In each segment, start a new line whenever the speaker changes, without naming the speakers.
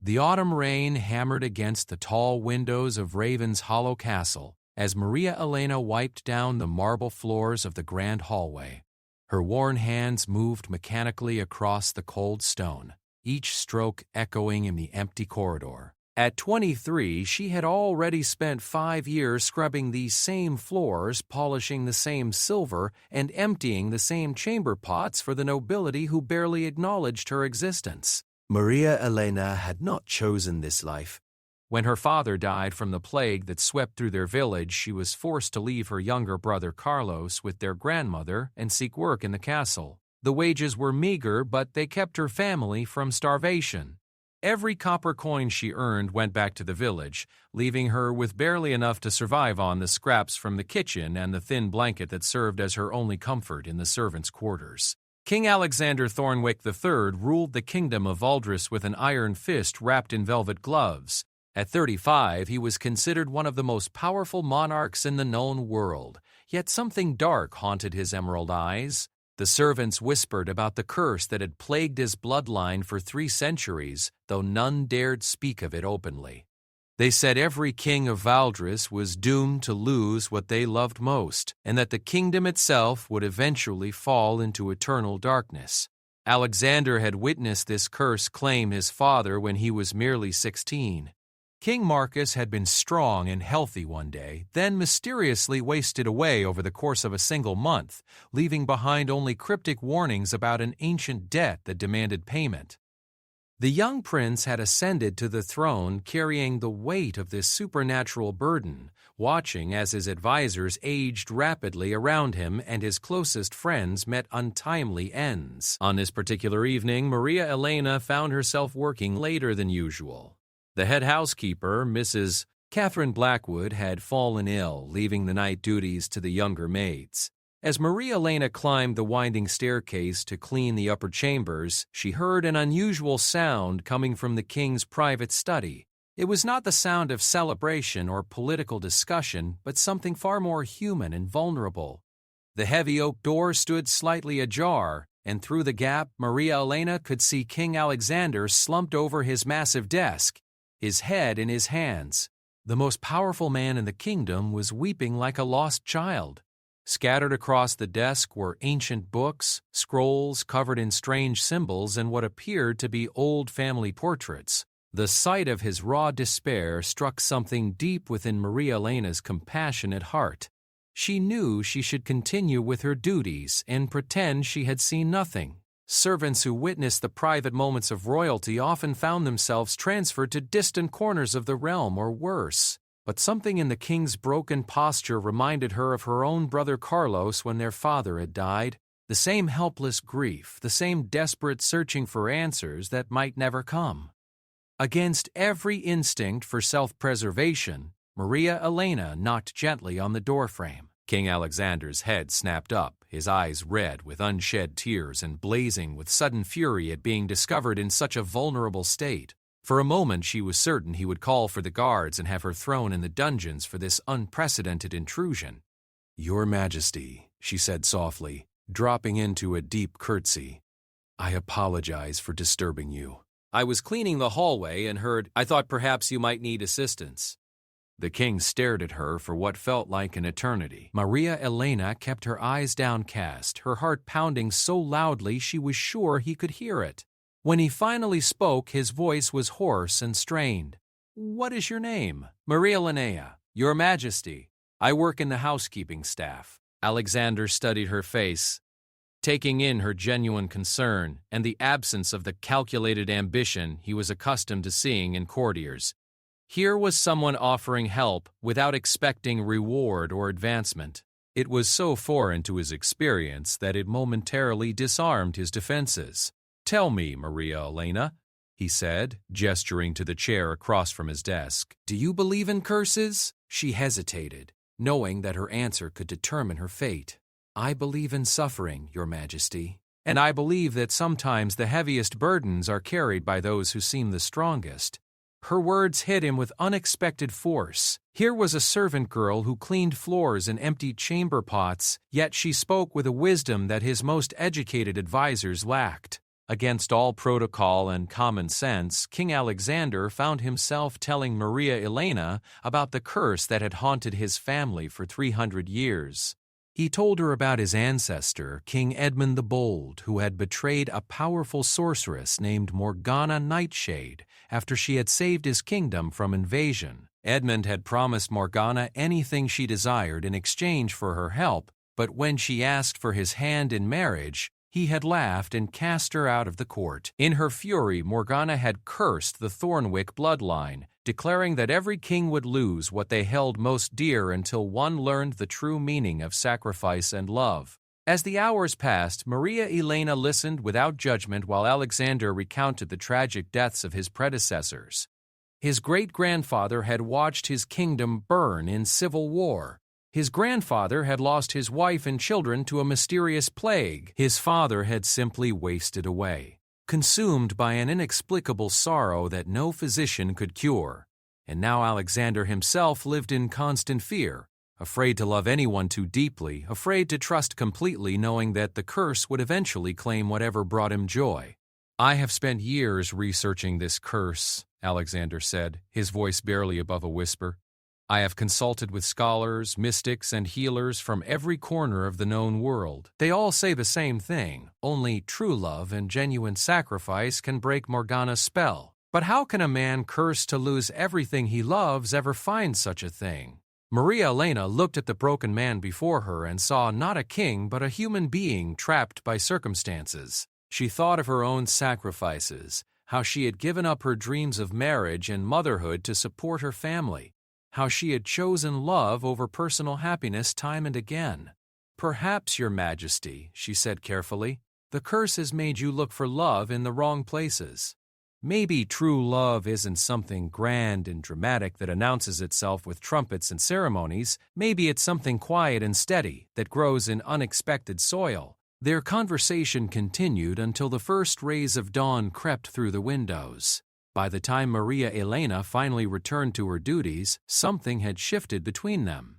The autumn rain hammered against the tall windows of Raven's Hollow Castle as Maria Elena wiped down the marble floors of the grand hallway. Her worn hands moved mechanically across the cold stone, each stroke echoing in the empty corridor. At 23, she had already spent 5 years scrubbing these same floors, polishing the same silver, and emptying the same chamber pots for the nobility who barely acknowledged her existence. Maria Elena had not chosen this life. When her father died from the plague that swept through their village, she was forced to leave her younger brother Carlos with their grandmother and seek work in the castle. The wages were meager, but they kept her family from starvation. Every copper coin she earned went back to the village, leaving her with barely enough to survive on the scraps from the kitchen and the thin blanket that served as her only comfort in the servants' quarters. King Alexander Thornwick III ruled the kingdom of Valdris with an iron fist wrapped in velvet gloves. At 35, he was considered one of the most powerful monarchs in the known world, yet something dark haunted his emerald eyes. The servants whispered about the curse that had plagued his bloodline for 3 centuries, though none dared speak of it openly. They said every king of Valdris was doomed to lose what they loved most, and that the kingdom itself would eventually fall into eternal darkness. Alexander had witnessed this curse claim his father when he was merely 16. King Marcus had been strong and healthy one day, then mysteriously wasted away over the course of a single month, leaving behind only cryptic warnings about an ancient debt that demanded payment. The young prince had ascended to the throne carrying the weight of this supernatural burden, watching as his advisors aged rapidly around him and his closest friends met untimely ends. On this particular evening, Maria Elena found herself working later than usual. The head housekeeper, Mrs. Catherine Blackwood, had fallen ill, leaving the night duties to the younger maids. As Maria Elena climbed the winding staircase to clean the upper chambers, she heard an unusual sound coming from the king's private study. It was not the sound of celebration or political discussion, but something far more human and vulnerable. The heavy oak door stood slightly ajar, and through the gap, Maria Elena could see King Alexander slumped over his massive desk, his head in his hands. The most powerful man in the kingdom was weeping like a lost child. Scattered across the desk were ancient books, scrolls covered in strange symbols, and what appeared to be old family portraits. The sight of his raw despair struck something deep within Maria Elena's compassionate heart. She knew she should continue with her duties and pretend she had seen nothing. Servants who witnessed the private moments of royalty often found themselves transferred to distant corners of the realm or worse. But something in the king's broken posture reminded her of her own brother Carlos when their father had died. The same helpless grief, the same desperate searching for answers that might never come. Against every instinct for self-preservation, Maria Elena knocked gently on the doorframe. King Alexander's head snapped up, his eyes red with unshed tears and blazing with sudden fury at being discovered in such a vulnerable state. For a moment she was certain he would call for the guards and have her thrown in the dungeons for this unprecedented intrusion. "Your Majesty," she said softly, dropping into a deep curtsy, "I apologize for disturbing you. I was cleaning the hallway and I thought perhaps you might need assistance." The king stared at her for what felt like an eternity. Maria Elena kept her eyes downcast, her heart pounding so loudly she was sure he could hear it. When he finally spoke, his voice was hoarse and strained. "What is your name?" "Maria Elena, Your Majesty. I work in the housekeeping staff." Alexander studied her face, taking in her genuine concern and the absence of the calculated ambition he was accustomed to seeing in courtiers. Here was someone offering help without expecting reward or advancement. It was so foreign to his experience that it momentarily disarmed his defenses. "Tell me, Maria Elena," he said, gesturing to the chair across from his desk. "Do you believe in curses?" She hesitated, knowing that her answer could determine her fate. "I believe in suffering, Your Majesty, and I believe that sometimes the heaviest burdens are carried by those who seem the strongest." Her words hit him with unexpected force. Here was a servant girl who cleaned floors and emptied chamber pots, yet she spoke with a wisdom that his most educated advisors lacked. Against all protocol and common sense, King Alexander found himself telling Maria Elena about the curse that had haunted his family for 300 years. He told her about his ancestor, King Edmund the Bold, who had betrayed a powerful sorceress named Morgana Nightshade after she had saved his kingdom from invasion. Edmund had promised Morgana anything she desired in exchange for her help, but when she asked for his hand in marriage, he had laughed and cast her out of the court. In her fury, Morgana had cursed the Thornwick bloodline, declaring that every king would lose what they held most dear until one learned the true meaning of sacrifice and love. As the hours passed, Maria Elena listened without judgment while Alexander recounted the tragic deaths of his predecessors. His great-grandfather had watched his kingdom burn in civil war. His grandfather had lost his wife and children to a mysterious plague. His father had simply wasted away, consumed by an inexplicable sorrow that no physician could cure. And now Alexander himself lived in constant fear, afraid to love anyone too deeply, afraid to trust completely, knowing that the curse would eventually claim whatever brought him joy. "I have spent years researching this curse," Alexander said, his voice barely above a whisper. "I have consulted with scholars, mystics, and healers from every corner of the known world. They all say the same thing: only true love and genuine sacrifice can break Morgana's spell. But how can a man cursed to lose everything he loves ever find such a thing?" Maria Elena looked at the broken man before her and saw not a king but a human being trapped by circumstances. She thought of her own sacrifices, how she had given up her dreams of marriage and motherhood to support her family, how she had chosen love over personal happiness time and again. "Perhaps, Your Majesty," she said carefully, "the curse has made you look for love in the wrong places. Maybe true love isn't something grand and dramatic that announces itself with trumpets and ceremonies. Maybe it's something quiet and steady that grows in unexpected soil." Their conversation continued until the first rays of dawn crept through the windows. By the time Maria Elena finally returned to her duties, something had shifted between them.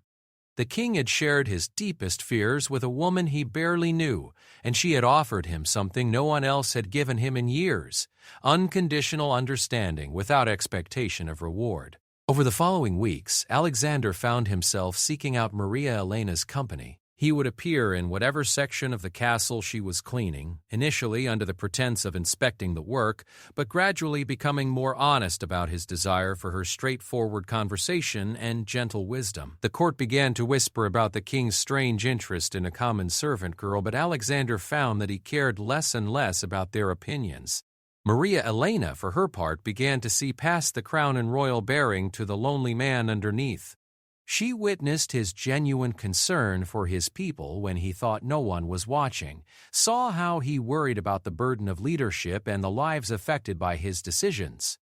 The king had shared his deepest fears with a woman he barely knew, and she had offered him something no one else had given him in years: unconditional understanding without expectation of reward. Over the following weeks, Alexander found himself seeking out Maria Elena's company. He would appear in whatever section of the castle she was cleaning, initially under the pretense of inspecting the work, but gradually becoming more honest about his desire for her straightforward conversation and gentle wisdom. The court began to whisper about the king's strange interest in a common servant girl, but Alexander found that he cared less and less about their opinions. Maria Elena, for her part, began to see past the crown and royal bearing to the lonely man underneath. She witnessed his genuine concern for his people when he thought no one was watching, saw how he worried about the burden of leadership and the lives affected by his decisions.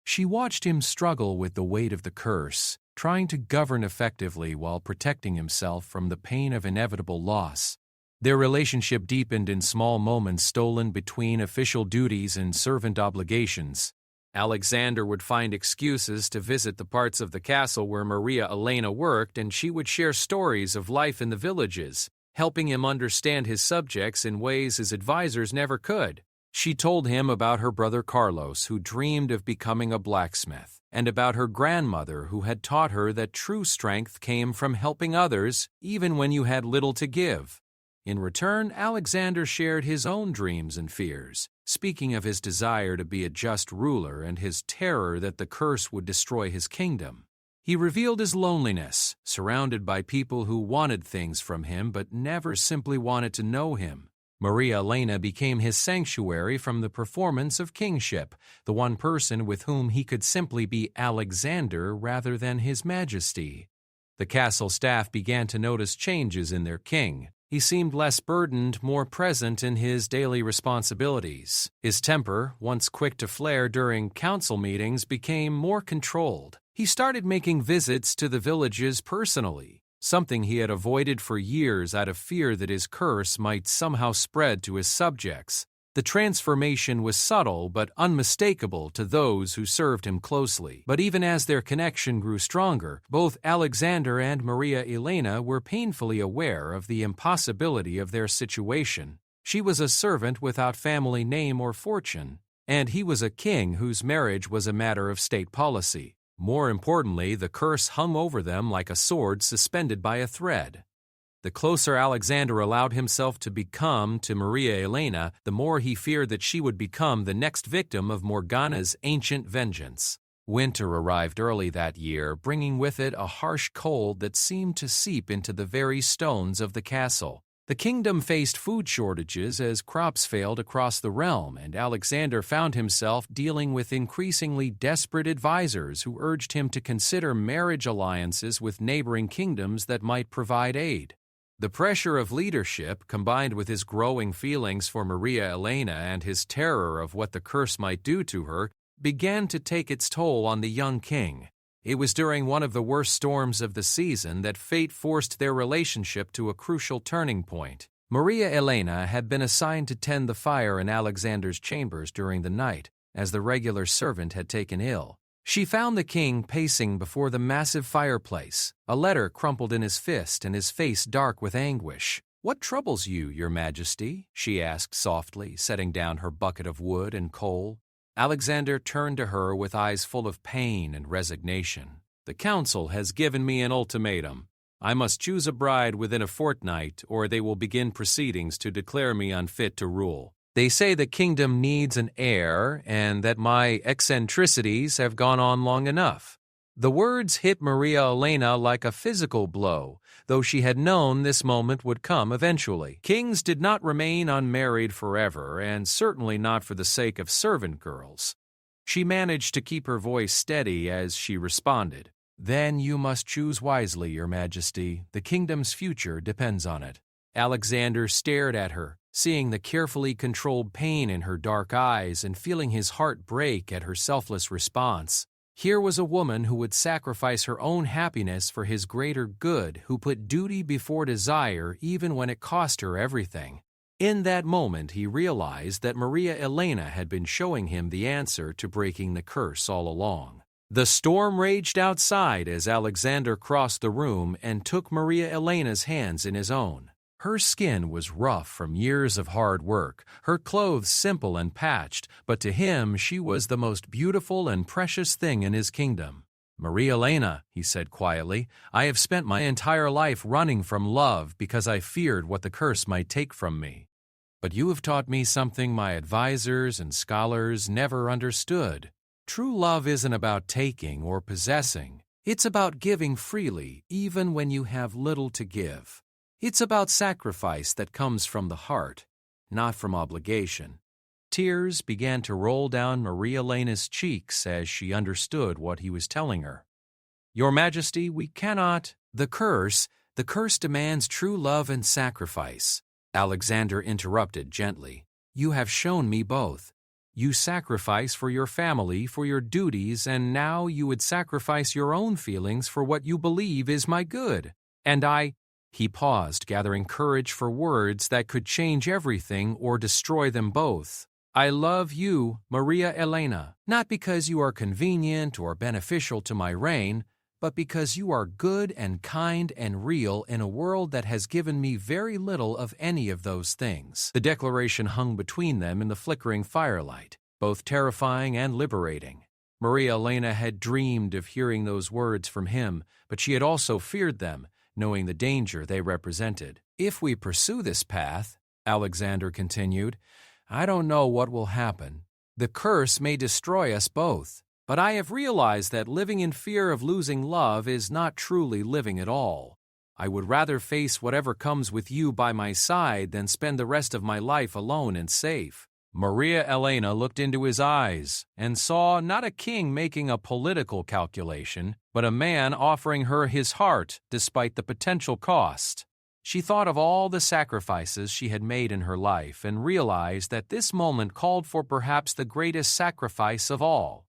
She watched him struggle with the weight of the curse, trying to govern effectively while protecting himself from the pain of inevitable loss. Their relationship deepened in small moments stolen between official duties and servant obligations. Alexander would find excuses to visit the parts of the castle where Maria Elena worked, and she would share stories of life in the villages, helping him understand his subjects in ways his advisors never could. She told him about her brother Carlos, who dreamed of becoming a blacksmith, and about her grandmother, who had taught her that true strength came from helping others, even when you had little to give. In return, Alexander shared his own dreams and fears, speaking of his desire to be a just ruler and his terror that the curse would destroy his kingdom. He revealed his loneliness, surrounded by people who wanted things from him but never simply wanted to know him. Maria Elena became his sanctuary from the performance of kingship, the one person with whom he could simply be Alexander rather than His Majesty. The castle staff began to notice changes in their king. He seemed less burdened, more present in his daily responsibilities. His temper, once quick to flare during council meetings, became more controlled. He started making visits to the villages personally, something he had avoided for years out of fear that his curse might somehow spread to his subjects. The transformation was subtle but unmistakable to those who served him closely. But even as their connection grew stronger, both Alexander and Maria Elena were painfully aware of the impossibility of their situation. She was a servant without family name or fortune, and he was a king whose marriage was a matter of state policy. More importantly, the curse hung over them like a sword suspended by a thread. The closer Alexander allowed himself to become to Maria Elena, the more he feared that she would become the next victim of Morgana's ancient vengeance. Winter arrived early that year, bringing with it a harsh cold that seemed to seep into the very stones of the castle. The kingdom faced food shortages as crops failed across the realm, and Alexander found himself dealing with increasingly desperate advisors who urged him to consider marriage alliances with neighboring kingdoms that might provide aid. The pressure of leadership, combined with his growing feelings for Maria Elena and his terror of what the curse might do to her, began to take its toll on the young king. It was during one of the worst storms of the season that fate forced their relationship to a crucial turning point. Maria Elena had been assigned to tend the fire in Alexander's chambers during the night, as the regular servant had taken ill. She found the king pacing before the massive fireplace, a letter crumpled in his fist and his face dark with anguish. "What troubles you, your majesty?" she asked softly, setting down her bucket of wood and coal. Alexander turned to her with eyes full of pain and resignation. "The council has given me an ultimatum. I must choose a bride within a fortnight, or they will begin proceedings to declare me unfit to rule. They say the kingdom needs an heir, and that my eccentricities have gone on long enough." The words hit Maria Elena like a physical blow, though she had known this moment would come eventually. Kings did not remain unmarried forever, and certainly not for the sake of servant girls. She managed to keep her voice steady as she responded. "Then you must choose wisely, your majesty. The kingdom's future depends on it." Alexander stared at her, seeing the carefully controlled pain in her dark eyes and feeling his heart break at her selfless response. Here was a woman who would sacrifice her own happiness for his greater good, who put duty before desire even when it cost her everything. In that moment, he realized that Maria Elena had been showing him the answer to breaking the curse all along. The storm raged outside as Alexander crossed the room and took Maria Elena's hands in his own. Her skin was rough from years of hard work, her clothes simple and patched, but to him she was the most beautiful and precious thing in his kingdom. "Maria Elena," he said quietly, "I have spent my entire life running from love because I feared what the curse might take from me. But you have taught me something my advisors and scholars never understood. True love isn't about taking or possessing. It's about giving freely, even when you have little to give. It's about sacrifice that comes from the heart, not from obligation." Tears began to roll down Maria Elena's cheeks as she understood what he was telling her. "Your Majesty, we cannot—" The curse demands true love and sacrifice," Alexander interrupted gently. "You have shown me both. You sacrifice for your family, for your duties, and now you would sacrifice your own feelings for what you believe is my good. And I—" He paused, gathering courage for words that could change everything or destroy them both. "I love you, Maria Elena, not because you are convenient or beneficial to my reign, but because you are good and kind and real in a world that has given me very little of any of those things." The declaration hung between them in the flickering firelight, both terrifying and liberating. Maria Elena had dreamed of hearing those words from him, but she had also feared them, knowing the danger they represented. "If we pursue this path," Alexander continued, "I don't know what will happen. The curse may destroy us both, but I have realized that living in fear of losing love is not truly living at all. I would rather face whatever comes with you by my side than spend the rest of my life alone and safe." Maria Elena looked into his eyes and saw not a king making a political calculation, but a man offering her his heart despite the potential cost. She thought of all the sacrifices she had made in her life and realized that this moment called for perhaps the greatest sacrifice of all,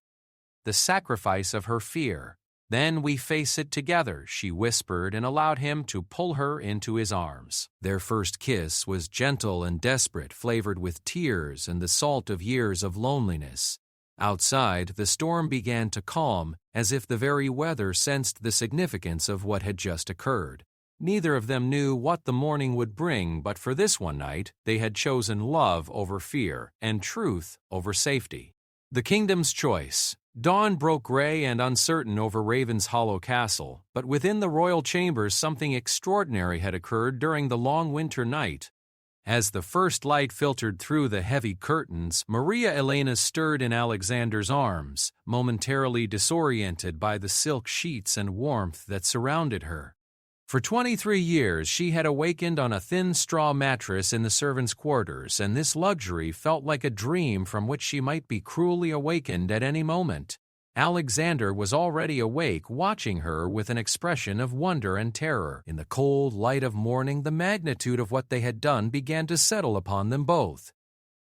the sacrifice of her fear. "Then we face it together," she whispered and allowed him to pull her into his arms. Their first kiss was gentle and desperate, flavored with tears and the salt of years of loneliness. Outside, the storm began to calm, as if the very weather sensed the significance of what had just occurred. Neither of them knew what the morning would bring, but for this one night, they had chosen love over fear and truth over safety. The kingdom's choice. Dawn broke gray and uncertain over Raven's Hollow Castle, but within the royal chambers something extraordinary had occurred during the long winter night. As the first light filtered through the heavy curtains, Maria Elena stirred in Alexander's arms, momentarily disoriented by the silk sheets and warmth that surrounded her. For 23 years she had awakened on a thin straw mattress in the servants' quarters, and this luxury felt like a dream from which she might be cruelly awakened at any moment. Alexander was already awake, watching her with an expression of wonder and terror. In the cold light of morning, the magnitude of what they had done began to settle upon them both.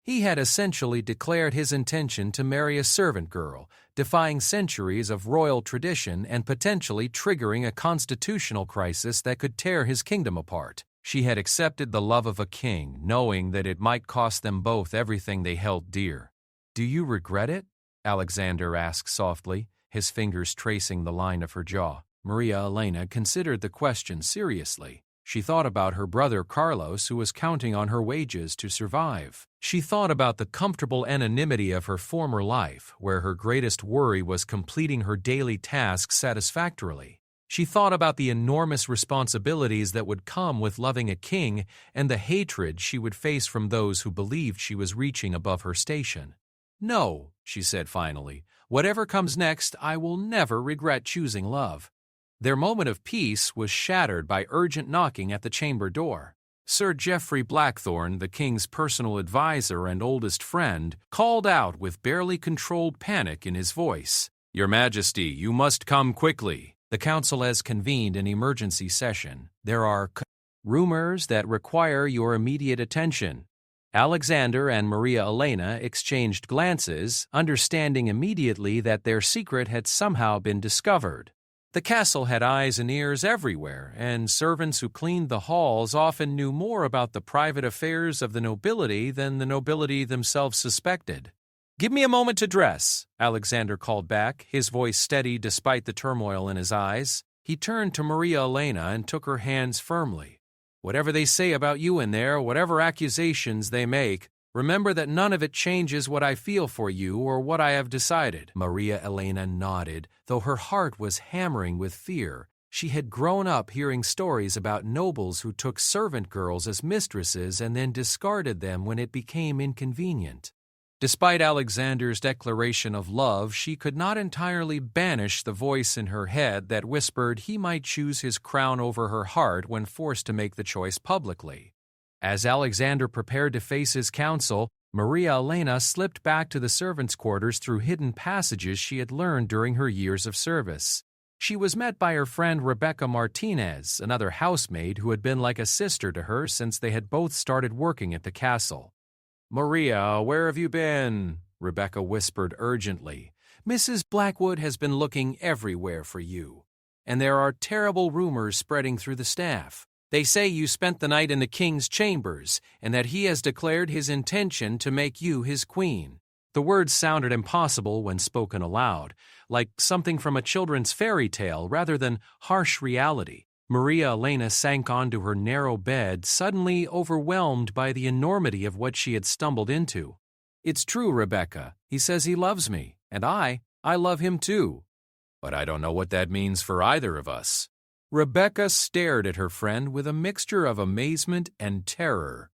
He had essentially declared his intention to marry a servant girl, defying centuries of royal tradition and potentially triggering a constitutional crisis that could tear his kingdom apart. She had accepted the love of a king, knowing that it might cost them both everything they held dear. "Do you regret it?" Alexander asked softly, his fingers tracing the line of her jaw. Maria Elena considered the question seriously. She thought about her brother Carlos, who was counting on her wages to survive. She thought about the comfortable anonymity of her former life, where her greatest worry was completing her daily tasks satisfactorily. She thought about the enormous responsibilities that would come with loving a king and the hatred she would face from those who believed she was reaching above her station. "No," she said finally, "whatever comes next, I will never regret choosing love." Their moment of peace was shattered by urgent knocking at the chamber door. Sir Geoffrey Blackthorne, the king's personal advisor and oldest friend, called out with barely controlled panic in his voice, "Your Majesty, you must come quickly. The council has convened an emergency session. There are rumors that require your immediate attention." Alexander and Maria Elena exchanged glances, understanding immediately that their secret had somehow been discovered. The castle had eyes and ears everywhere, and servants who cleaned the halls often knew more about the private affairs of the nobility than the nobility themselves suspected. "Give me a moment to dress," Alexander called back, his voice steady despite the turmoil in his eyes. He turned to Maria Elena and took her hands firmly. "Whatever they say about you in there, whatever accusations they make, remember that none of it changes what I feel for you or what I have decided." Maria Elena nodded, though her heart was hammering with fear. She had grown up hearing stories about nobles who took servant girls as mistresses and then discarded them when it became inconvenient. Despite Alexander's declaration of love, she could not entirely banish the voice in her head that whispered he might choose his crown over her heart when forced to make the choice publicly. As Alexander prepared to face his council, Maria Elena slipped back to the servants' quarters through hidden passages she had learned during her years of service. She was met by her friend Rebecca Martinez, another housemaid who had been like a sister to her since they had both started working at the castle. "Maria, where have you been?" Rebecca whispered urgently. "Mrs. Blackwood has been looking everywhere for you, and there are terrible rumors spreading through the staff. They say you spent the night in the king's chambers, and that he has declared his intention to make you his queen." The words sounded impossible when spoken aloud, like something from a children's fairy tale rather than harsh reality. Maria Elena sank onto her narrow bed, suddenly overwhelmed by the enormity of what she had stumbled into. "It's true, Rebecca. He says he loves me, and I love him too. But I don't know what that means for either of us." Rebecca stared at her friend with a mixture of amazement and terror.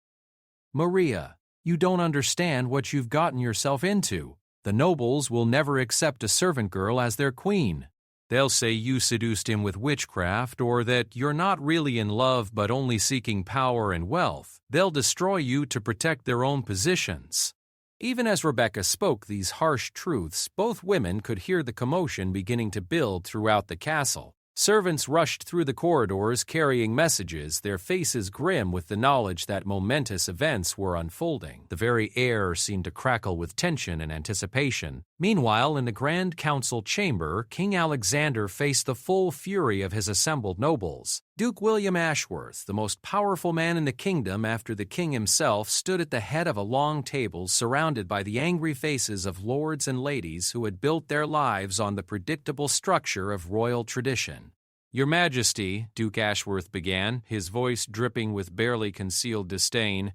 "Maria, you don't understand what you've gotten yourself into. The nobles will never accept a servant girl as their queen. They'll say you seduced him with witchcraft or that you're not really in love but only seeking power and wealth. They'll destroy you to protect their own positions." Even as Rebecca spoke these harsh truths, both women could hear the commotion beginning to build throughout the castle. Servants rushed through the corridors carrying messages, their faces grim with the knowledge that momentous events were unfolding. The very air seemed to crackle with tension and anticipation. Meanwhile, in the Grand Council chamber, King Alexander faced the full fury of his assembled nobles. Duke William Ashworth, the most powerful man in the kingdom after the king himself, stood at the head of a long table surrounded by the angry faces of lords and ladies who had built their lives on the predictable structure of royal tradition. "Your Majesty," Duke Ashworth began, his voice dripping with barely concealed disdain,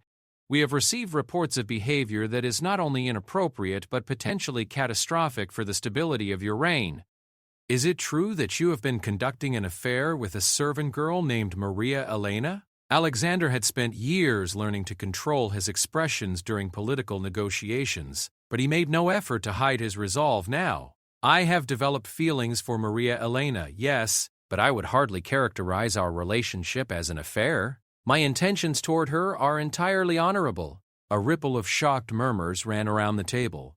"we have received reports of behavior that is not only inappropriate but potentially catastrophic for the stability of your reign. Is it true that you have been conducting an affair with a servant girl named Maria Elena?" Alexander had spent years learning to control his expressions during political negotiations, but he made no effort to hide his resolve now. "I have developed feelings for Maria Elena, yes, but I would hardly characterize our relationship as an affair. My intentions toward her are entirely honorable." A ripple of shocked murmurs ran around the table.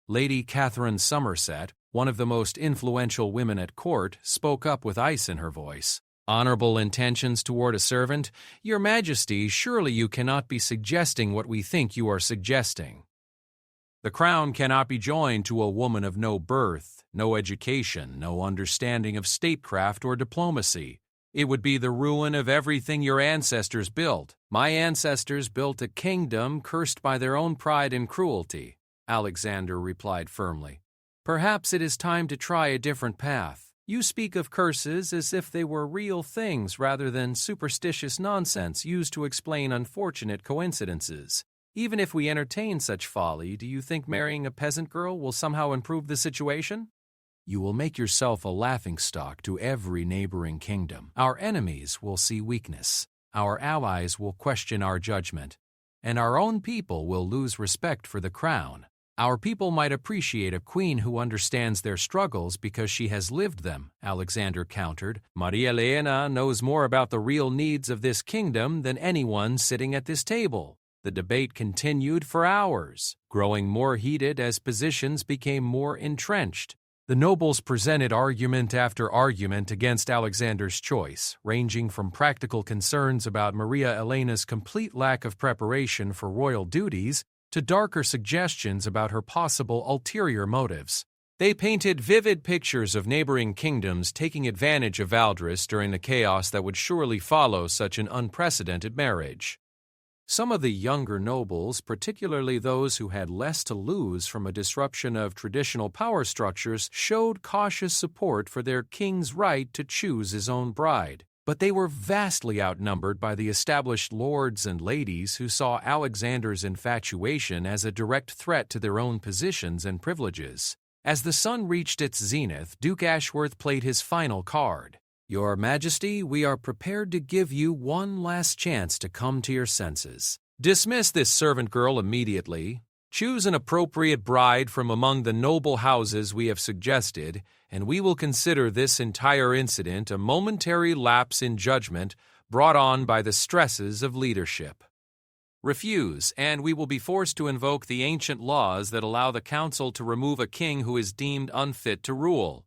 Lady Catherine Somerset, one of the most influential women at court, spoke up with ice in her voice. "Honorable intentions toward a servant? Your Majesty, surely you cannot be suggesting what we think you are suggesting. The crown cannot be joined to a woman of no birth, no education, no understanding of statecraft or diplomacy. It would be the ruin of everything your ancestors built. My ancestors built a kingdom cursed by their own pride and cruelty," Alexander replied firmly. "Perhaps it is time to try a different path. You speak of curses as if they were real things rather than superstitious nonsense used to explain unfortunate coincidences. Even if we entertain such folly, do you think marrying a peasant girl will somehow improve the situation? You will make yourself a laughingstock to every neighboring kingdom. Our enemies will see weakness. Our allies will question our judgment. And our own people will lose respect for the crown. Our people might appreciate a queen who understands their struggles because she has lived them," Alexander countered. "Maria Elena knows more about the real needs of this kingdom than anyone sitting at this table." The debate continued for hours, growing more heated as positions became more entrenched. The nobles presented argument after argument against Alexander's choice, ranging from practical concerns about Maria Elena's complete lack of preparation for royal duties to darker suggestions about her possible ulterior motives. They painted vivid pictures of neighboring kingdoms taking advantage of Valdris during the chaos that would surely follow such an unprecedented marriage. Some of the younger nobles, particularly those who had less to lose from a disruption of traditional power structures, showed cautious support for their king's right to choose his own bride. But they were vastly outnumbered by the established lords and ladies who saw Alexander's infatuation as a direct threat to their own positions and privileges. As the sun reached its zenith, Duke Ashworth played his final card. "Your Majesty, we are prepared to give you one last chance to come to your senses. Dismiss this servant girl immediately. Choose an appropriate bride from among the noble houses we have suggested, and we will consider this entire incident a momentary lapse in judgment brought on by the stresses of leadership. Refuse, and we will be forced to invoke the ancient laws that allow the council to remove a king who is deemed unfit to rule."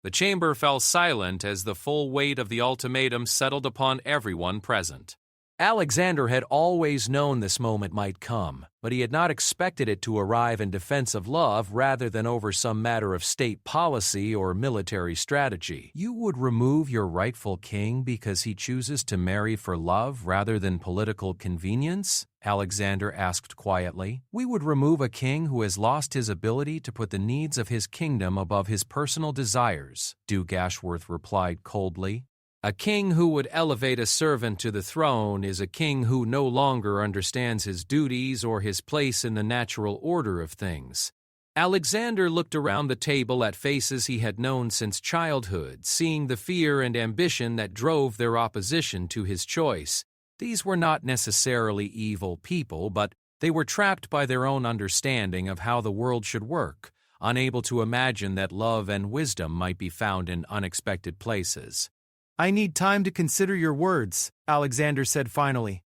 The chamber fell silent as the full weight of the ultimatum settled upon everyone present. Alexander had always known this moment might come, but he had not expected it to arrive in defense of love rather than over some matter of state policy or military strategy. "You would remove your rightful king because he chooses to marry for love rather than political convenience?" Alexander asked quietly. "We would remove a king who has lost his ability to put the needs of his kingdom above his personal desires," Duke Ashworth replied coldly. "A king who would elevate a servant to the throne is a king who no longer understands his duties or his place in the natural order of things." Alexander looked around the table at faces he had known since childhood, seeing the fear and ambition that drove their opposition to his choice. These were not necessarily evil people, but they were trapped by their own understanding of how the world should work, unable to imagine that love and wisdom might be found in unexpected places.
"I need time to consider your words," Alexander said finally.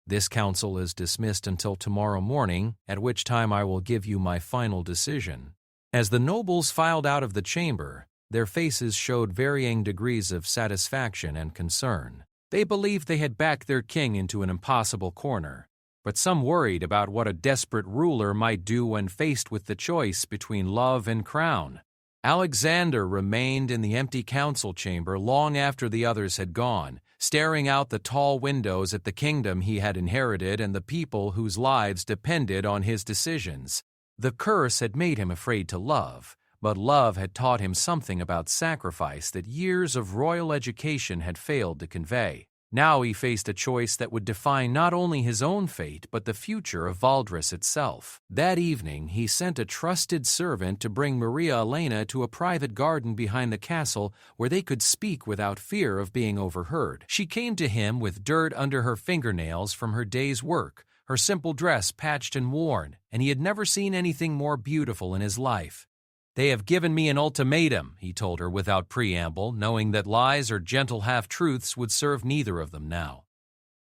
"This council is dismissed until tomorrow morning, at which time I will give you my final decision." As the nobles filed out of the chamber, their faces showed varying degrees of satisfaction and concern. They believed they had backed their king into an impossible corner, but some worried about what a desperate ruler might do when faced with the choice between love and crown. Alexander remained in the empty council chamber long after the others had gone, staring out the tall windows at the kingdom he had inherited and the people whose lives depended on his decisions. The curse had made him afraid to love, But love had taught him something about sacrifice that years of royal education had failed to convey. Now he faced a choice that would define not only his own fate but the future of Valdres itself. That evening, he sent a trusted servant to bring Maria Elena to a private garden behind the castle where they could speak without fear of being overheard. She came to him with dirt under her fingernails from her day's work, her simple dress patched and worn, and he had never seen anything more beautiful in his life. "They have given me an ultimatum," he told her without preamble, knowing that lies or gentle half-truths would serve neither of them now.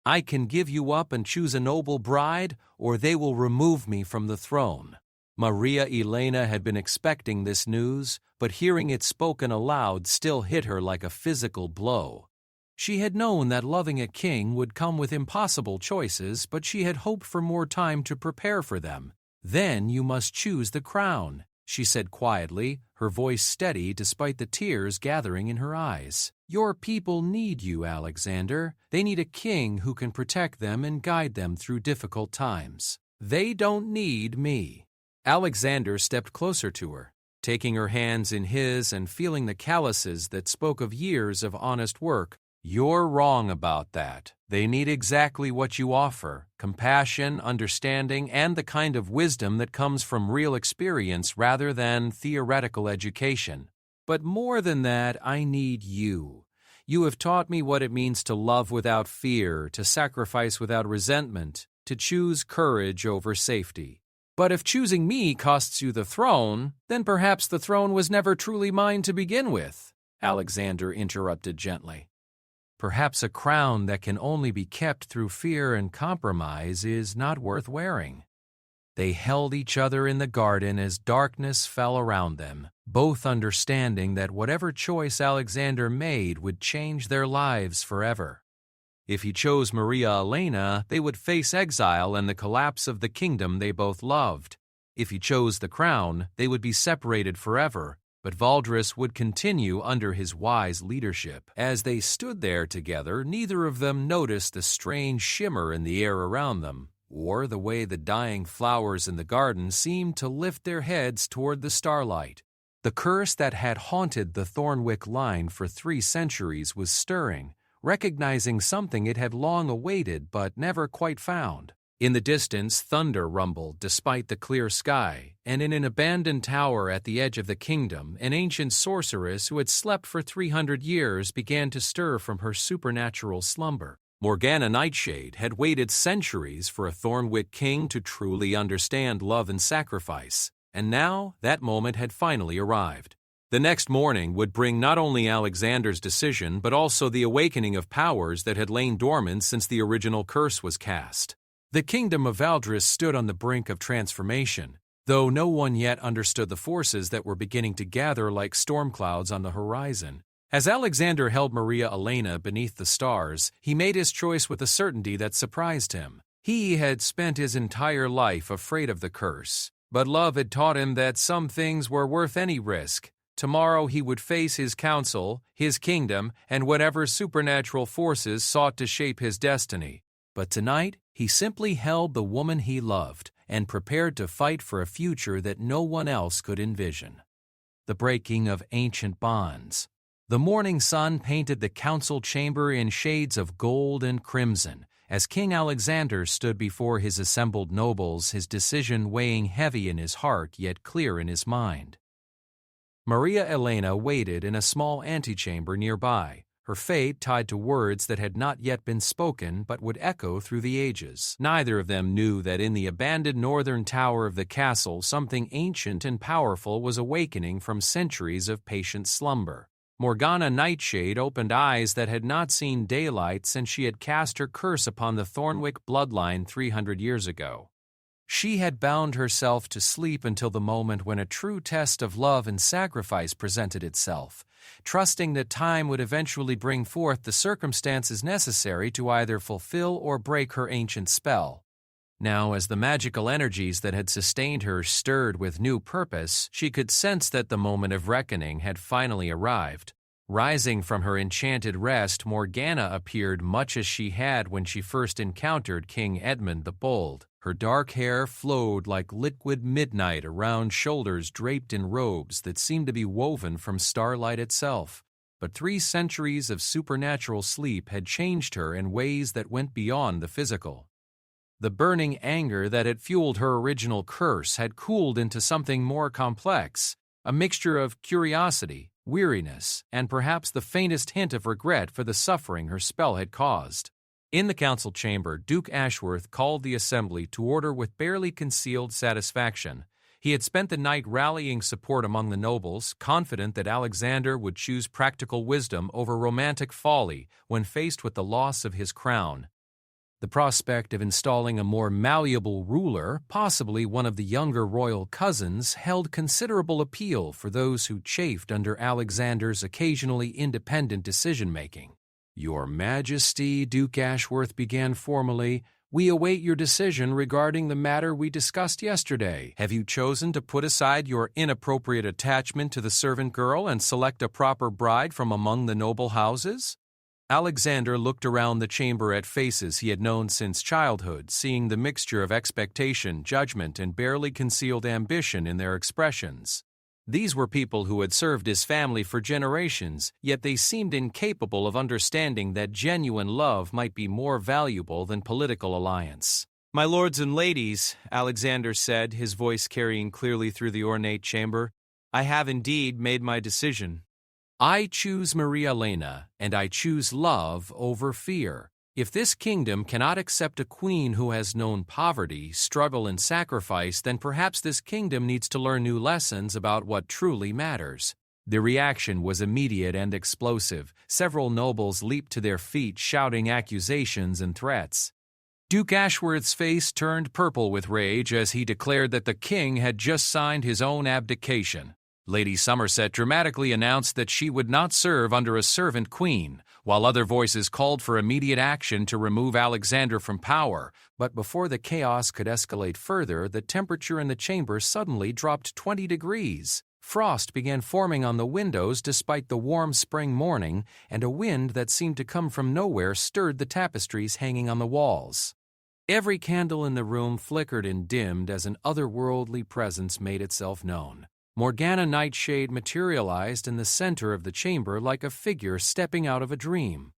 "I can give you up and choose a noble bride, or they will remove me from the throne." Maria Elena had been expecting this news, but hearing it spoken aloud still hit her like a physical blow. She had known that loving a king would come with impossible choices, but she had hoped for more time to prepare for them. "Then you must choose the crown," she said quietly, her voice steady despite the tears gathering in her eyes. "Your people need you, Alexander. They need a king who can protect them and guide them through difficult times. They don't need me." Alexander stepped closer to her, taking her hands in his and feeling the calluses that spoke of years of honest work. "You're wrong about that. They need exactly what you offer: compassion, understanding, and the kind of wisdom that comes from real experience rather than theoretical education. But more than that, I need you. You have taught me what it means to love without fear, to sacrifice without resentment, to choose courage over safety. But if choosing me costs you the throne, then perhaps the throne was never truly mine to begin with," Alexander interrupted gently. "Perhaps a crown that can only be kept through fear and compromise is not worth wearing." They held each other in the garden as darkness fell around them, both understanding that whatever choice Alexander made would change their lives forever. If he chose Maria Elena, they would face exile and the collapse of the kingdom they both loved. If he chose the crown, they would be separated forever, but Valdres would continue under his wise leadership. As they stood there together, neither of them noticed the strange shimmer in the air around them, or the way the dying flowers in the garden seemed to lift their heads toward the starlight. The curse that had haunted the Thornwick line for 3 centuries was stirring, recognizing something it had long awaited but never quite found. In the distance, thunder rumbled despite the clear sky, and in an abandoned tower at the edge of the kingdom, an ancient sorceress who had slept for 300 years began to stir from her supernatural slumber. Morgana Nightshade had waited centuries for a Thornwick king to truly understand love and sacrifice, and now that moment had finally arrived. The next morning would bring not only Alexander's decision but also the awakening of powers that had lain dormant since the original curse was cast. The kingdom of Valdres stood on the brink of transformation, though no one yet understood the forces that were beginning to gather like storm clouds on the horizon. As Alexander held Maria Elena beneath the stars, he made his choice with a certainty that surprised him. He had spent his entire life afraid of the curse, but love had taught him that some things were worth any risk. Tomorrow he would face his council, his kingdom, and whatever supernatural forces sought to shape his destiny. But tonight, he simply held the woman he loved and prepared to fight for a future that no one else could envision. The breaking of ancient bonds. The morning sun painted the council chamber in shades of gold and crimson as King Alexander stood before his assembled nobles, his decision weighing heavy in his heart yet clear in his mind. Maria Elena waited in a small antechamber nearby, her fate tied to words that had not yet been spoken but would echo through the ages. Neither of them knew that in the abandoned northern tower of the castle something ancient and powerful was awakening from centuries of patient slumber. Morgana Nightshade opened eyes that had not seen daylight since she had cast her curse upon the Thornwick bloodline 300 years ago. She had bound herself to sleep until the moment when a true test of love and sacrifice presented itself, trusting that time would eventually bring forth the circumstances necessary to either fulfill or break her ancient spell. Now, as the magical energies that had sustained her stirred with new purpose, she could sense that the moment of reckoning had finally arrived. Rising from her enchanted rest, Morgana appeared much as she had when she first encountered King Edmund the Bold. Her dark hair flowed like liquid midnight around shoulders draped in robes that seemed to be woven from starlight itself. But 3 centuries of supernatural sleep had changed her in ways that went beyond the physical. The burning anger that had fueled her original curse had cooled into something more complex, a mixture of curiosity, weariness, and perhaps the faintest hint of regret for the suffering her spell had caused. In the council chamber, Duke Ashworth called the assembly to order with barely concealed satisfaction. He had spent the night rallying support among the nobles, confident that Alexander would choose practical wisdom over romantic folly when faced with the loss of his crown. The prospect of installing a more malleable ruler, possibly one of the younger royal cousins, held considerable appeal for those who chafed under Alexander's occasionally independent decision-making. "Your Majesty," Duke Ashworth began formally, "we await your decision regarding the matter we discussed yesterday. Have you chosen to put aside your inappropriate attachment to the servant girl and select a proper bride from among the noble houses?" Alexander looked around the chamber at faces he had known since childhood, seeing the mixture of expectation, judgment, and barely concealed ambition in their expressions. These were people who had served his family for generations, yet they seemed incapable of understanding that genuine love might be more valuable than political alliance. "My lords and ladies," Alexander said, his voice carrying clearly through the ornate chamber, "I have indeed made my decision. I choose Maria Elena, and I choose love over fear. If this kingdom cannot accept a queen who has known poverty, struggle, and sacrifice, then perhaps this kingdom needs to learn new lessons about what truly matters." The reaction was immediate and explosive. Several nobles leaped to their feet, shouting accusations and threats. Duke Ashworth's face turned purple with rage as he declared that the king had just signed his own abdication. Lady Somerset dramatically announced that she would not serve under a servant queen, while other voices called for immediate action to remove Alexander from power. But before the chaos could escalate further, the temperature in the chamber suddenly dropped 20 degrees. Frost began forming on the windows despite the warm spring morning, and a wind that seemed to come from nowhere stirred the tapestries hanging on the walls. Every candle in the room flickered and dimmed as an otherworldly presence made itself known. Morgana Nightshade materialized in the center of the chamber like a figure stepping out of a dream.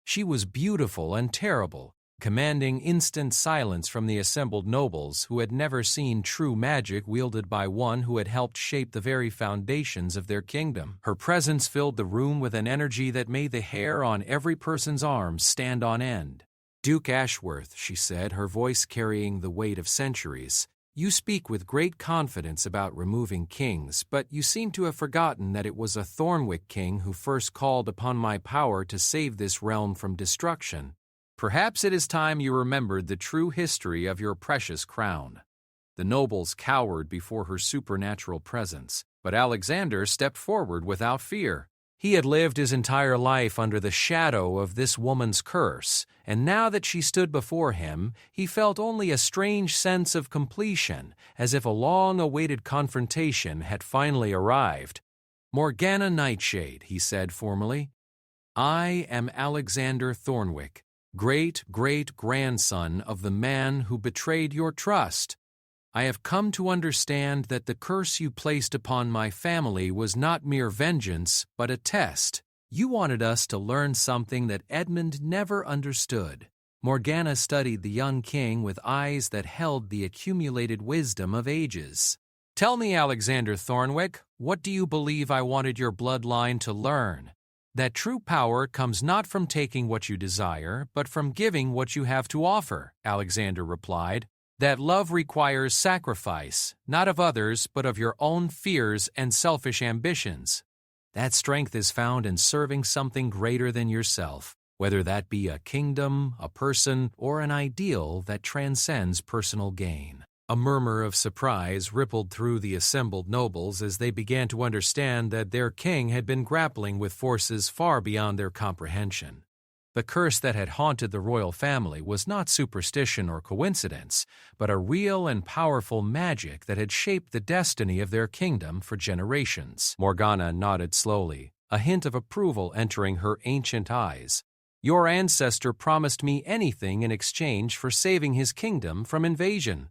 She was beautiful and terrible, commanding instant silence from the assembled nobles who had never seen true magic wielded by one who had helped shape the very foundations of their kingdom. Her presence filled the room with an energy that made the hair on every person's arms stand on end. "Duke Ashworth," she said, her voice carrying the weight of centuries, "you speak with great confidence about removing kings, but you seem to have forgotten that it was a Thornwick king who first called upon my power to save this realm from destruction. Perhaps it is time you remembered the true history of your precious crown." The nobles cowered before her supernatural presence, but Alexander stepped forward without fear. He had lived his entire life under the shadow of this woman's curse, and now that she stood before him, he felt only a strange sense of completion, as if a long-awaited confrontation had finally arrived. "Morgana Nightshade," he said formally, "I am Alexander Thornwick, great-great-grandson of the man who betrayed your trust. I have come to understand that the curse you placed upon my family was not mere vengeance, but a test. You wanted us to learn something that Edmund never understood." Morgana studied the young king with eyes that held the accumulated wisdom of ages. "Tell me, Alexander Thornwick, what do you believe I wanted your bloodline to learn? That true power comes not from taking what you desire, but from giving what you have to offer," Alexander replied. "That love requires sacrifice, not of others, but of your own fears and selfish ambitions. That strength is found in serving something greater than yourself, whether that be a kingdom, a person, or an ideal that transcends personal gain." A murmur of surprise rippled through the assembled nobles as they began to understand that their king had been grappling with forces far beyond their comprehension. The curse that had haunted the royal family was not superstition or coincidence, but a real and powerful magic that had shaped the destiny of their kingdom for generations. Morgana nodded slowly, a hint of approval entering her ancient eyes. Your ancestor promised me anything in exchange for saving his kingdom from invasion.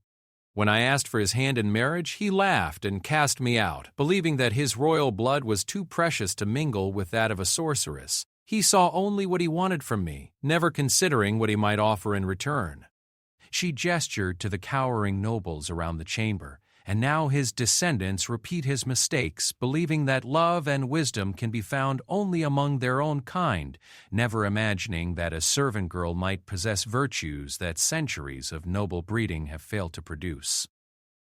When I asked for his hand in marriage, he laughed and cast me out, believing that his royal blood was too precious to mingle with that of a sorceress. He saw only what he wanted from me, never considering what he might offer in return. She gestured to the cowering nobles around the chamber, and now his descendants repeat his mistakes, believing that love and wisdom can be found only among their own kind, never imagining that a servant girl might possess virtues that centuries of noble breeding have failed to produce.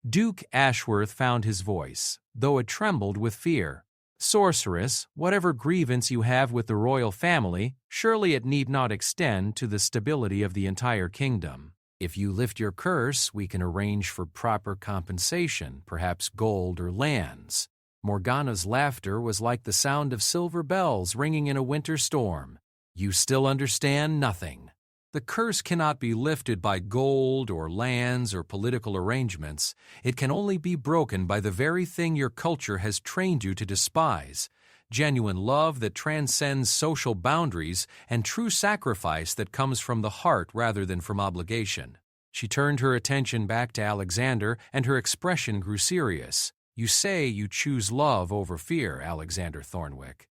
Duke Ashworth found his voice, though it trembled with fear. Sorceress, whatever grievance you have with the royal family, surely it need not extend to the stability of the entire kingdom. If you lift your curse, we can arrange for proper compensation, perhaps gold or lands. Morgana's laughter was like the sound of silver bells ringing in a winter storm. You still understand nothing. The curse cannot be lifted by gold or lands or political arrangements. It can only be broken by the very thing your culture has trained you to despise: genuine love that transcends social boundaries, and true sacrifice that comes from the heart rather than from obligation. She turned her attention back to Alexander, and her expression grew serious. You say you choose love over fear, Alexander Thornwick.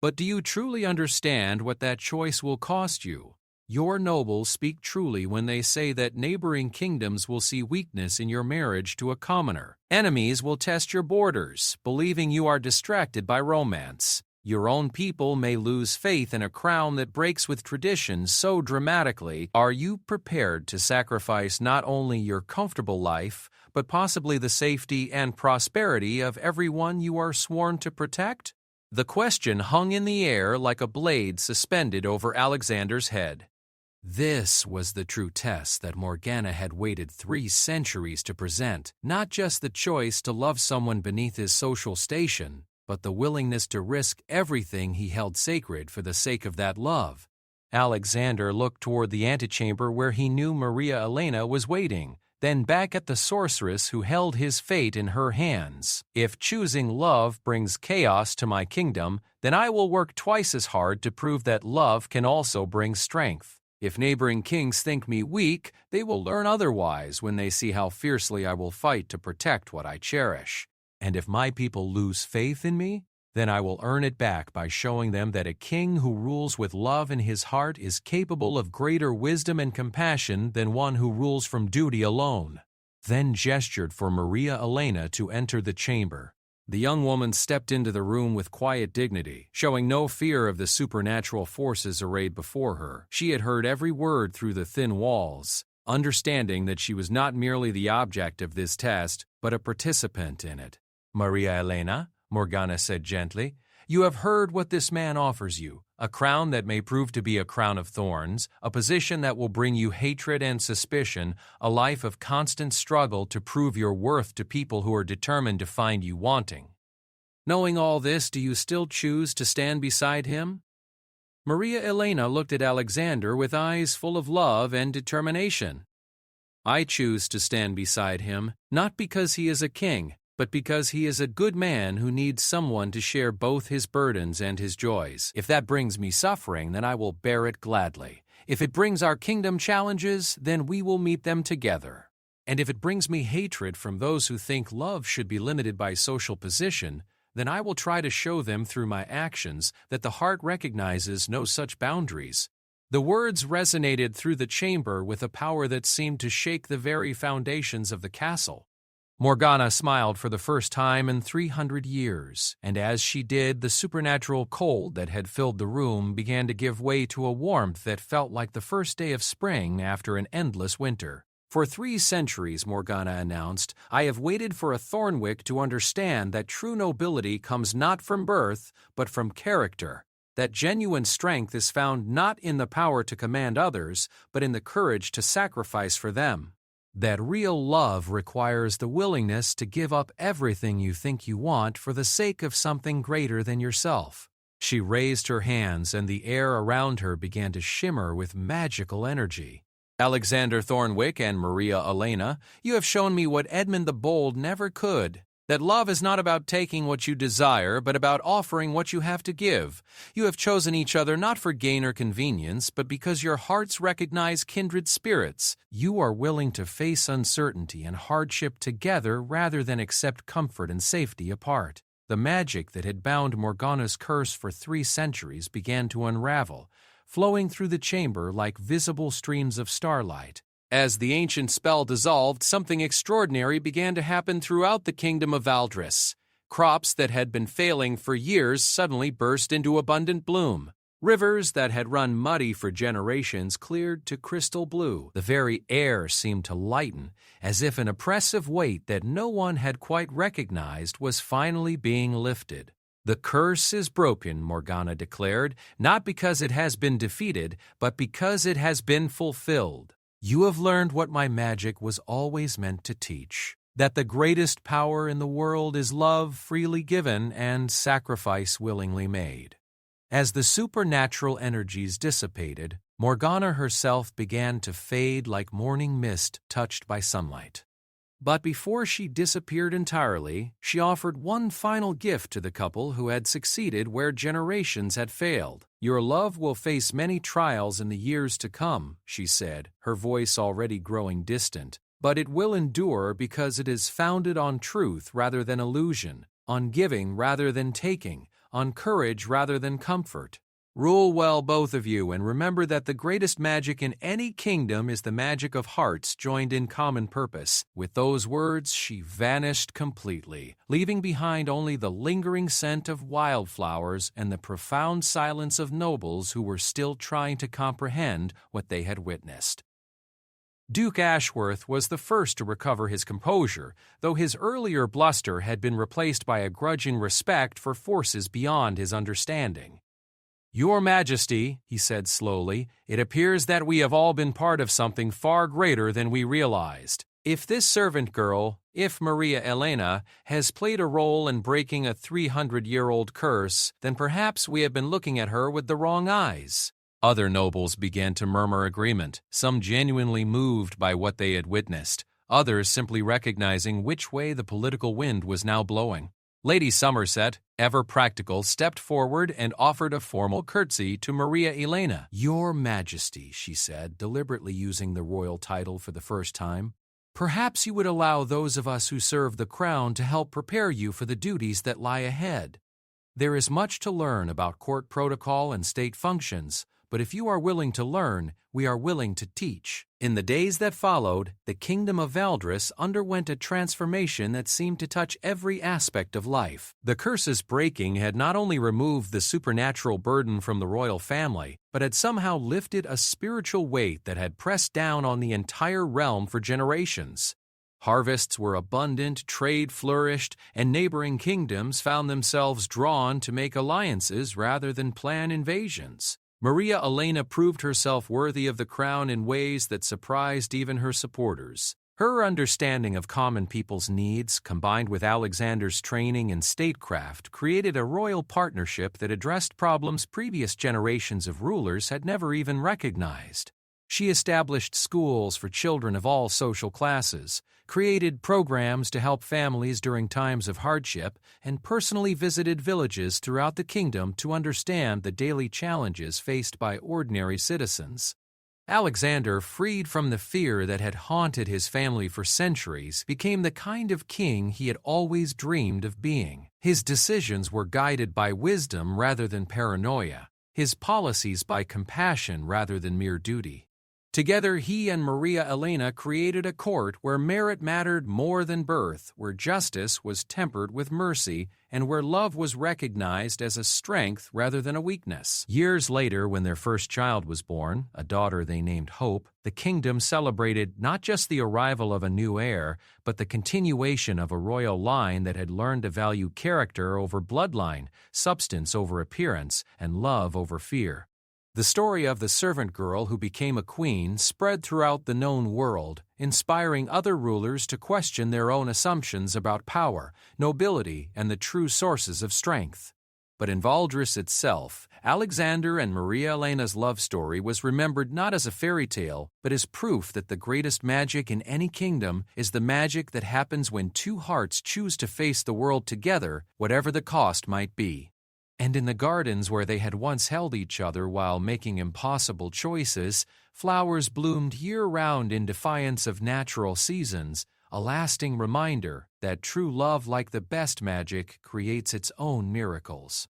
But do you truly understand what that choice will cost you? Your nobles speak truly when they say that neighboring kingdoms will see weakness in your marriage to a commoner. Enemies will test your borders, believing you are distracted by romance. Your own people may lose faith in a crown that breaks with tradition so dramatically. Are you prepared to sacrifice not only your comfortable life, but possibly the safety and prosperity of everyone you are sworn to protect? The question hung in the air like a blade suspended over Alexander's head. This was the true test that Morgana had waited 3 centuries to present, not just the choice to love someone beneath his social station, but the willingness to risk everything he held sacred for the sake of that love. Alexander looked toward the antechamber where he knew Maria Elena was waiting, then back at the sorceress who held his fate in her hands. If choosing love brings chaos to my kingdom, then I will work twice as hard to prove that love can also bring strength. If neighboring kings think me weak, they will learn otherwise when they see how fiercely I will fight to protect what I cherish. And if my people lose faith in me, then I will earn it back by showing them that a king who rules with love in his heart is capable of greater wisdom and compassion than one who rules from duty alone. Then gestured for Maria Elena to enter the chamber. The young woman stepped into the room with quiet dignity, showing no fear of the supernatural forces arrayed before her. She had heard every word through the thin walls, understanding that she was not merely the object of this test, but a participant in it. Maria Elena, Morgana said gently, you have heard what this man offers you, a crown that may prove to be a crown of thorns, a position that will bring you hatred and suspicion, a life of constant struggle to prove your worth to people who are determined to find you wanting. Knowing all this, do you still choose to stand beside him? Maria Elena looked at Alexander with eyes full of love and determination. I choose to stand beside him, not because he is a king, but because he is a good man who needs someone to share both his burdens and his joys. If that brings me suffering, then I will bear it gladly. If it brings our kingdom challenges, then we will meet them together. And if it brings me hatred from those who think love should be limited by social position, then I will try to show them through my actions that the heart recognizes no such boundaries. The words resonated through the chamber with a power that seemed to shake the very foundations of the castle. Morgana smiled for the first time in 300 years, and as she did, the supernatural cold that had filled the room began to give way to a warmth that felt like the first day of spring after an endless winter. For 3 centuries, Morgana announced, I have waited for a Thornwick to understand that true nobility comes not from birth, but from character, that genuine strength is found not in the power to command others, but in the courage to sacrifice for them. That real love requires the willingness to give up everything you think you want for the sake of something greater than yourself. She raised her hands, and the air around her began to shimmer with magical energy. Alexander Thornwick and Maria Elena, you have shown me what Edmund the Bold never could, that love is not about taking what you desire, but about offering what you have to give. You have chosen each other not for gain or convenience, but because your hearts recognize kindred spirits. You are willing to face uncertainty and hardship together rather than accept comfort and safety apart. The magic that had bound Morgana's curse for 3 centuries began to unravel, flowing through the chamber like visible streams of starlight. As the ancient spell dissolved, something extraordinary began to happen throughout the kingdom of Valdris. Crops that had been failing for years suddenly burst into abundant bloom. Rivers that had run muddy for generations cleared to crystal blue. The very air seemed to lighten, as if an oppressive weight that no one had quite recognized was finally being lifted. "The curse is broken," Morgana declared, "not because it has been defeated, but because it has been fulfilled. You have learned what my magic was always meant to teach, that the greatest power in the world is love freely given and sacrifice willingly made." As the supernatural energies dissipated, Morgana herself began to fade like morning mist touched by sunlight. But before she disappeared entirely, she offered one final gift to the couple who had succeeded where generations had failed. "Your love will face many trials in the years to come," she said, her voice already growing distant, "but it will endure because it is founded on truth rather than illusion, on giving rather than taking, on courage rather than comfort. Rule well, both of you, and remember that the greatest magic in any kingdom is the magic of hearts joined in common purpose." With those words, she vanished completely, leaving behind only the lingering scent of wildflowers and the profound silence of nobles who were still trying to comprehend what they had witnessed. Duke Ashworth was the first to recover his composure, though his earlier bluster had been replaced by a grudging respect for forces beyond his understanding. "Your Majesty," he said slowly, "it appears that we have all been part of something far greater than we realized. If this servant girl, if Maria Elena, has played a role in breaking a 300-year-old curse, then perhaps we have been looking at her with the wrong eyes." Other nobles began to murmur agreement, some genuinely moved by what they had witnessed, others simply recognizing which way the political wind was now blowing. Lady Somerset, ever practical, stepped forward and offered a formal curtsy to Maria Elena. "Your Majesty," she said, deliberately using the royal title for the first time, "perhaps you would allow those of us who serve the crown to help prepare you for the duties that lie ahead. There is much to learn about court protocol and state functions, but if you are willing to learn, we are willing to teach." In the days that followed, the kingdom of Valdris underwent a transformation that seemed to touch every aspect of life. The curse's breaking had not only removed the supernatural burden from the royal family, but had somehow lifted a spiritual weight that had pressed down on the entire realm for generations. Harvests were abundant, trade flourished, and neighboring kingdoms found themselves drawn to make alliances rather than plan invasions. Maria Elena proved herself worthy of the crown in ways that surprised even her supporters. Her understanding of common people's needs, combined with Alexander's training in statecraft, created a royal partnership that addressed problems previous generations of rulers had never even recognized. She established schools for children of all social classes, created programs to help families during times of hardship, and personally visited villages throughout the kingdom to understand the daily challenges faced by ordinary citizens. Alexander, freed from the fear that had haunted his family for centuries, became the kind of king he had always dreamed of being. His decisions were guided by wisdom rather than paranoia, his policies by compassion rather than mere duty. Together, he and Maria Elena created a court where merit mattered more than birth, where justice was tempered with mercy, and where love was recognized as a strength rather than a weakness. Years later, when their first child was born, a daughter they named Hope, the kingdom celebrated not just the arrival of a new heir, but the continuation of a royal line that had learned to value character over bloodline, substance over appearance, and love over fear. The story of the servant girl who became a queen spread throughout the known world, inspiring other rulers to question their own assumptions about power, nobility, and the true sources of strength. But in Valdres itself, Alexander and Maria Elena's love story was remembered not as a fairy tale, but as proof that the greatest magic in any kingdom is the magic that happens when two hearts choose to face the world together, whatever the cost might be. And in the gardens where they had once held each other while making impossible choices, flowers bloomed year-round in defiance of natural seasons, a lasting reminder that true love, like the best magic, creates its own miracles.